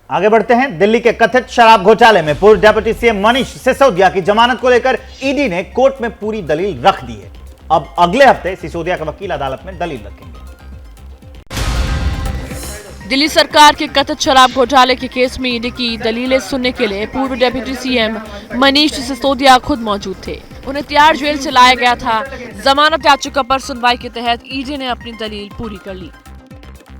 आगे बढ़ते हैं। दिल्ली के कथित शराब घोटाले में पूर्व डिप्टी सीएम मनीष सिसोदिया की जमानत को लेकर ईडी ने कोर्ट में पूरी दलील रख दी है। अब अगले हफ्ते सिसोदिया के वकील अदालत में दलील रखेंगे। दिल्ली सरकार के कथित शराब घोटाले के केस में ईडी की दलीलें सुनने के लिए पूर्व डिप्टी सीएम मनीष सिसोदिया खुद मौजूद थे। उन्हें तिहाड़ जेल से लाया गया था। जमानत याचिका पर सुनवाई के तहत ईडी ने अपनी दलील पूरी कर ली।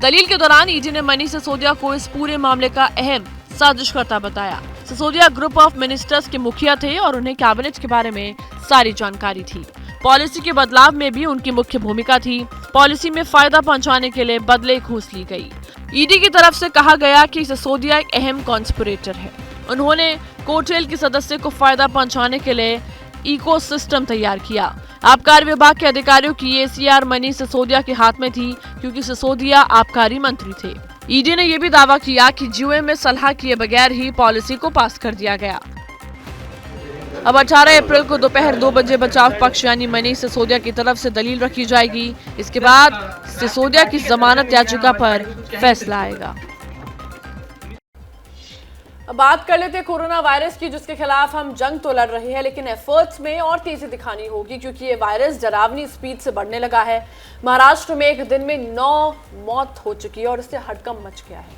दलील के दौरान ईडी ने मनीष सिसोदिया को इस पूरे मामले का अहम साजिशकर्ता बताया। सिसोदिया ग्रुप ऑफ मिनिस्टर्स के मुखिया थे और उन्हें कैबिनेट के बारे में सारी जानकारी थी। पॉलिसी के बदलाव में भी उनकी मुख्य भूमिका थी। पॉलिसी में फायदा पहुंचाने के लिए बदले घूस ली गई। ईडी की तरफ से कहा गया कि सिसोदिया एक अहम कॉन्स्पिरेटर है। उन्होंने कोटेल के सदस्य को फायदा पहुंचाने के लिए इकोसिस्टम तैयार किया। आबकारी विभाग के अधिकारियों की एसीआर मनीष सिसोदिया के हाथ में थी, क्योंकि सिसोदिया आबकारी मंत्री थे। ईडी ने यह भी दावा किया कि जीओएम में सलाह किए बगैर ही पॉलिसी को पास कर दिया गया। अब 18 अप्रैल को दोपहर 2 बजे बचाव पक्ष यानी मनीष सिसोदिया की तरफ से दलील रखी जाएगी। इसके बाद सिसोदिया की जमानत याचिका पर फैसला आएगा। अब बात कर लेते हैं कोरोना वायरस की, जिसके खिलाफ हम जंग तो लड़ रहे हैं, लेकिन एफर्ट्स में और तेजी दिखानी होगी, क्योंकि ये वायरस डरावनी स्पीड से बढ़ने लगा है। महाराष्ट्र में एक दिन में 9 मौत हो चुकी है और इससे हड़कंप मच गया है।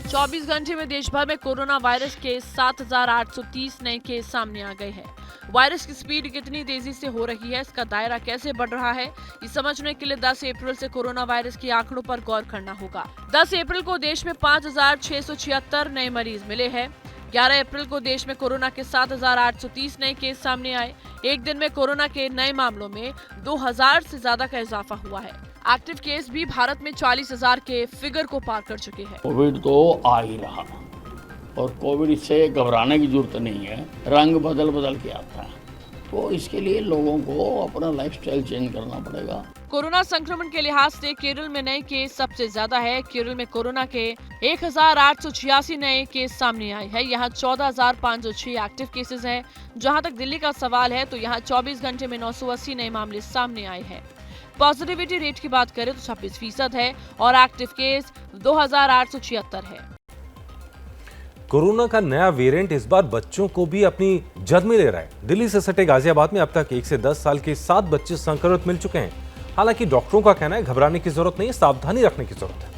24 घंटे में देश भर में कोरोना वायरस के 7,830 नए केस सामने आ गए हैं। वायरस की स्पीड कितनी तेजी से हो रही है, इसका दायरा कैसे बढ़ रहा है, ये समझने के लिए 10 अप्रैल से कोरोना वायरस के आंकड़ों पर गौर करना होगा। 10 अप्रैल को देश में 5,676 नए मरीज मिले हैं। 11 अप्रैल को देश में कोरोना के 7,830 नए केस सामने आए। एक दिन में कोरोना के नए मामलों में 2,000 से ज्यादा का इजाफा हुआ है। एक्टिव केस भी भारत में 40,000 के फिगर को पार कर चुके हैं। कोविड तो आ ही रहा और कोविड से घबराने की जरूरत नहीं है। रंग बदल बदल के आता है, तो इसके लिए लोगों को अपना लाइफस्टाइल चेंज करना पड़ेगा। कोरोना संक्रमण के लिहाज से केरल में नए केस सबसे ज्यादा है। केरल में कोरोना के 1,886 नए केस सामने आए हैं। यहाँ 14,506 एक्टिव केसेस हैं। जहां तक दिल्ली का सवाल है, तो यहाँ 24 घंटे में 980 नए मामले सामने आए हैं। पॉजिटिविटी रेट की बात करें तो 26% है और एक्टिव केस 2,876 है। कोरोना का नया वेरिएंट इस बार बच्चों को भी अपनी जद में ले रहा है। दिल्ली से सटे गाजियाबाद में अब तक 1 से 10 साल के 7 बच्चे संक्रमित मिल चुके हैं। हालांकि डॉक्टरों का कहना है घबराने की जरूरत नहीं है, सावधानी रखने की जरूरत है।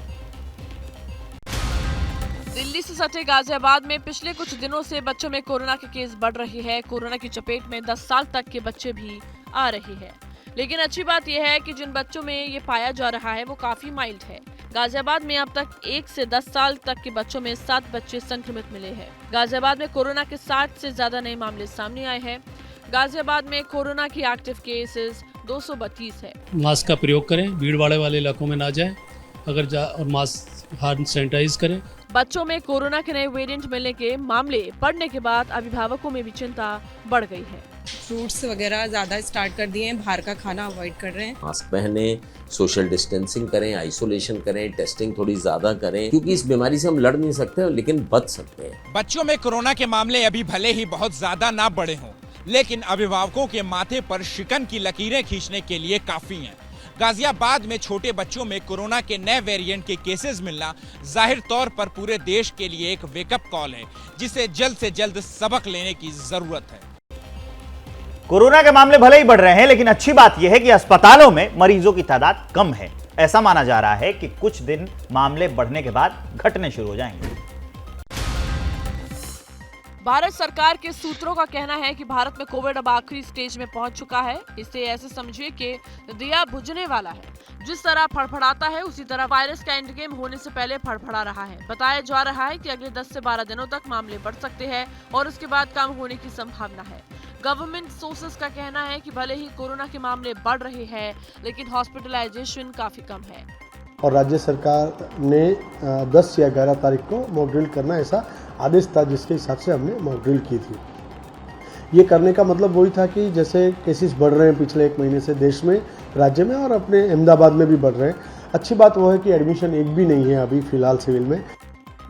दिल्ली से सटे गाजियाबाद में पिछले कुछ दिनों से बच्चों में कोरोना के केस बढ़ रहे हैं। कोरोना की चपेट में 10 साल तक के बच्चे भी आ रहे हैं। लेकिन अच्छी बात यह है कि जिन बच्चों में ये पाया जा रहा है वो काफी माइल्ड है। गाजियाबाद में अब तक 1 से 10 साल तक के बच्चों में 7 बच्चे संक्रमित मिले हैं। गाजियाबाद में कोरोना के 60 से ज्यादा नए मामले सामने आए हैं। गाजियाबाद में कोरोना की एक्टिव केसेस 232 है। मास्क का प्रयोग करें, भीड़ भाड़ वाले इलाकों में ना जाएं, और मास्क हाथ सैनिटाइज करें। बच्चों में कोरोना के नए वेरिएंट मिलने के मामले बढ़ने के बाद अभिभावकों में भी चिंता बढ़ गई है। फ्रूट्स वगैरह ज़्यादा स्टार्ट कर दिए हैं, बाहर का खाना अवॉइड कर रहे हैं। मास्क पहने, सोशल डिस्टेंसिंग करें, आइसोलेशन करें, टेस्टिंग थोड़ी ज्यादा करें, क्योंकि इस बीमारी से हम लड़ नहीं सकते लेकिन बच सकते हैं। बच्चों में कोरोना के मामले अभी भले ही बहुत ज्यादा ना बढ़े हों, लेकिन अभिभावकों के माथे पर शिकन की लकीरें खींचने के लिए काफी हैं। गाजियाबाद में छोटे बच्चों में कोरोना के नए वेरिएंट के केसेस मिलना जाहिर तौर पर पूरे देश के लिए एक वेकअप कॉल है, जिसे जल्द से जल्द सबक लेने की जरूरत है। कोरोना के मामले भले ही बढ़ रहे हैं, लेकिन अच्छी बात यह है कि अस्पतालों में मरीजों की तादाद कम है। ऐसा माना जा रहा है कि कुछ दिन मामले बढ़ने के बाद घटने शुरू हो जाएंगे। भारत सरकार के सूत्रों का कहना है कि भारत में कोविड अब आखिरी स्टेज में पहुंच चुका है। इसे ऐसे समझिए कि दिया बुझने वाला है। जिस तरह फड़फड़ाता है, उसी तरह वायरस का एंड गेम होने से पहले फड़फड़ा रहा है। बताया जा रहा है कि अगले 10 से 12 दिनों तक मामले बढ़ सकते हैं और उसके बाद कम होने की संभावना है। गवर्नमेंट सोर्सेस का कहना है कि भले ही कोरोना के मामले बढ़ रहे हैं, लेकिन हॉस्पिटलाइजेशन काफी कम है। और राज्य सरकार ने 10 या 11 तारीख को मॉक ड्रिल करना ऐसा आदेश था, जिसके हिसाब से हमने मॉक ड्रिल की थी। ये करने का मतलब वही था कि जैसे केसेस बढ़ रहे हैं पिछले 1 महीने से देश में, राज्य में और अपने अहमदाबाद में भी बढ़ रहे हैं। अच्छी बात वो है कि एडमिशन एक भी नहीं है अभी फिलहाल सिविल में।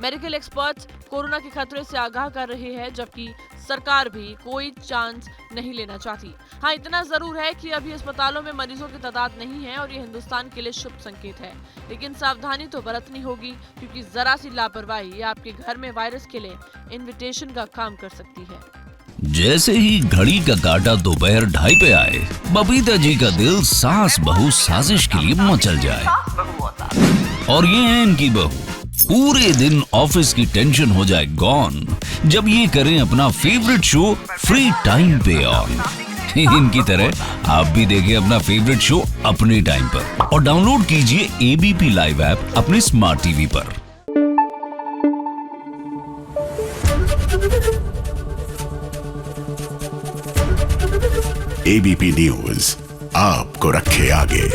मेडिकल एक्सपर्ट्स कोरोना के खतरे से आगाह कर रहे हैं, जबकि सरकार भी कोई चांस नहीं लेना चाहती। हाँ, इतना जरूर है कि अभी अस्पतालों में मरीजों की तादाद नहीं है और ये हिंदुस्तान के लिए शुभ संकेत है, लेकिन सावधानी तो बरतनी होगी, क्योंकि जरा सी लापरवाही आपके घर में वायरस के लिए इन्विटेशन का काम कर सकती है। जैसे ही घड़ी का काटा दोपहर 2:30 पे आए, बबीता जी का दिल सास बहू साजिश के लिए मचल जाए। और ये है इनकी बहू, पूरे दिन ऑफिस की टेंशन हो जाए गॉन जब ये करें अपना फेवरेट शो फ्री टाइम पे ऑन। इनकी तरह आप भी देखें अपना फेवरेट शो अपने टाइम पर और डाउनलोड कीजिए एबीपी लाइव ऐप अपने स्मार्ट टीवी पर। एबीपी न्यूज आपको रखे आगे।